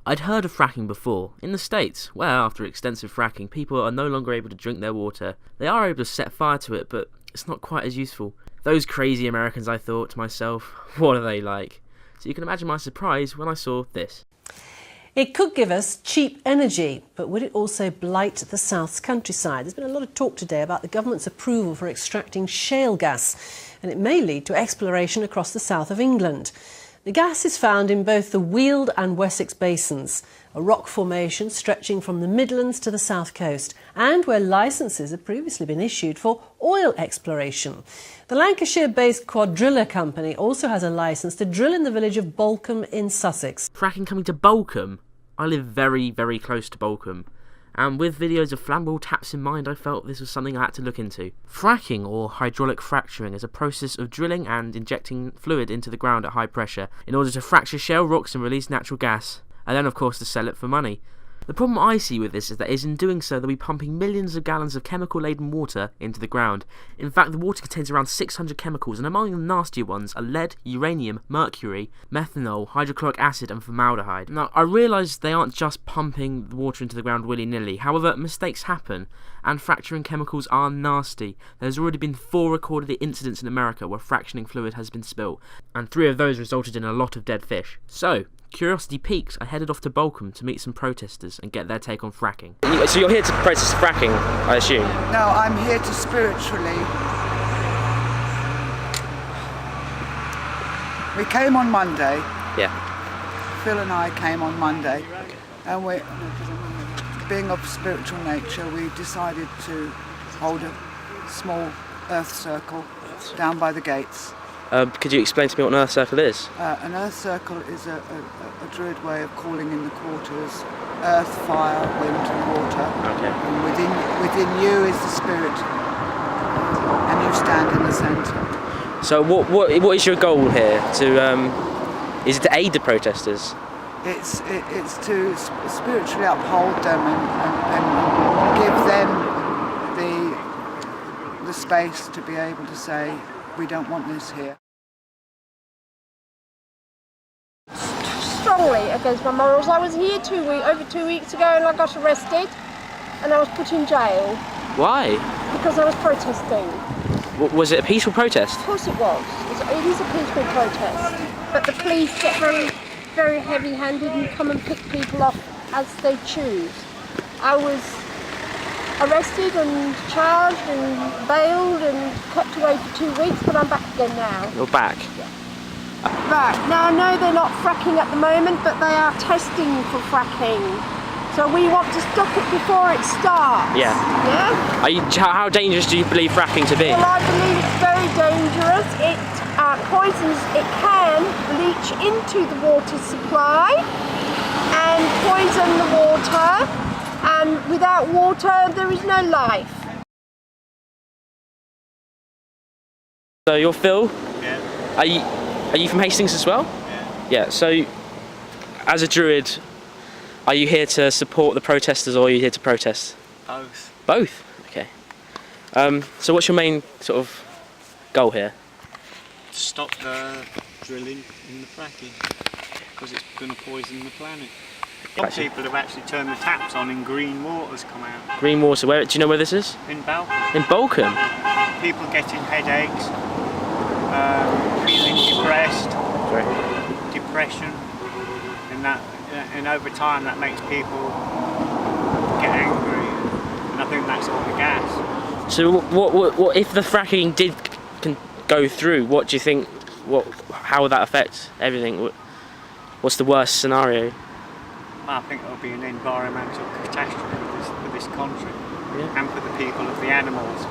I'd heard of fracking before, in the States, where after extensive fracking, people are no longer able to drink their water. They are able to set fire to it, but it's not quite as useful. Those crazy Americans, I thought to myself, what are they like? So you can imagine my surprise when I saw this. It could give us cheap energy, but would it also blight the South's countryside? There's been a lot of talk today about the government's approval for extracting shale gas, and it may lead to exploration across the south of England. The gas is found in both the Weald and Wessex basins, a rock formation stretching from the Midlands to the south coast, and where licences have previously been issued for oil exploration. The Lancashire-based Quadrilla company also has a licence to drill in the village of Bolcombe in Sussex. Fracking coming to Bolcombe? I live very, very close to Bolcombe, and with videos of flammable taps in mind, I felt this was something I had to look into. Fracking, or hydraulic fracturing, is a process of drilling and injecting fluid into the ground at high pressure in order to fracture shale rocks and release natural gas, and then of course to sell it for money. The problem I see with this is that in doing so they'll be pumping millions of gallons of chemical-laden water into the ground. In fact, the water contains around 600 chemicals, and among the nastier ones are lead, uranium, mercury, methanol, hydrochloric acid and formaldehyde. Now, I realise they aren't just pumping the water into the ground willy-nilly. However, mistakes happen, and fracturing chemicals are nasty. There's already been 4 recorded incidents in America where fractioning fluid has been spilled, and 3 of those resulted in a lot of dead fish. So, curiosity piqued, I headed off to Bolcombe to meet some protesters and get their take on fracking. So you're here to protest fracking, I assume? No, I'm here to spiritually. We came on Monday. Yeah. Phil and I came on Monday, and we, being of spiritual nature, we decided to hold a small earth circle down by the gates. Could you explain to me what an earth circle is? An earth circle is a druid way of calling in the quarters earth, fire, wind and water. Okay. And within you is the spirit, and you stand in the centre. So what is your goal here? Is it to aid the protesters? It's to spiritually uphold them and give them the space to be able to say, we don't want this here. Strongly against my morals. I was here over 2 weeks ago and I got arrested and I was put in jail. Why? Because I was protesting. Was it a peaceful protest? Of course it was. It is a peaceful protest. But the police get very, very heavy-handed and come and pick people off as they choose. I was arrested and charged and bailed and kept away for 2 weeks, but I'm back again now. You're back? Yeah. Right, now I know they're not fracking at the moment, but they are testing for fracking. So we want to stop it before it starts. Yeah. Yeah? How dangerous do you believe fracking to be? Well, I believe it's very dangerous. It poisons, it can leach into the water supply and poison the water. And without water, there is no life. So you're Phil? Yeah. Are you from Hastings as well? Yeah. Yeah, so as a druid, are you here to support the protesters or are you here to protest? Both. Both? Okay. So what's your main sort of goal here? To stop the drilling in the fracking, because it's going to poison the planet. Some people have actually turned the taps on and green water's come out. Green water, where do you know where this is? In Balcombe. In Bolcombe? People getting headaches, feeling depressed, depression, and over time that makes people get angry, and I think that's all the gas. So what if the fracking did go through, what do you think, how would that affect everything? What's the worst scenario? I think it'll be an environmental catastrophe for this country, Yeah. and for the people of the animals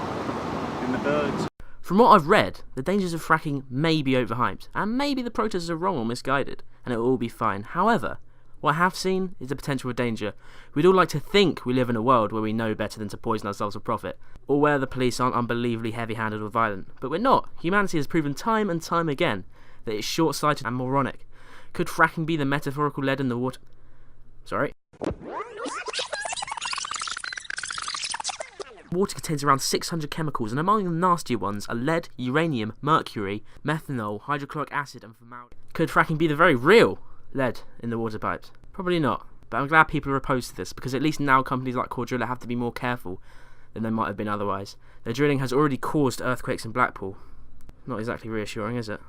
and the birds. From what I've read, the dangers of fracking may be overhyped, and maybe the protesters are wrong or misguided, and it will all be fine. However, what I have seen is the potential for danger. We'd all like to think we live in a world where we know better than to poison ourselves for profit, or where the police aren't unbelievably heavy-handed or violent, but we're not. Humanity has proven time and time again that it's short-sighted and moronic. Could fracking be the metaphorical lead in the water? Sorry. Water contains around 600 chemicals, and among the nastier ones are lead, uranium, mercury, methanol, hydrochloric acid and formaldehyde. Could fracking be the very real lead in the water pipes? Probably not, but I'm glad people are opposed to this, because at least now companies like Core Driller have to be more careful than they might have been otherwise. Their drilling has already caused earthquakes in Blackpool. Not exactly reassuring, is it?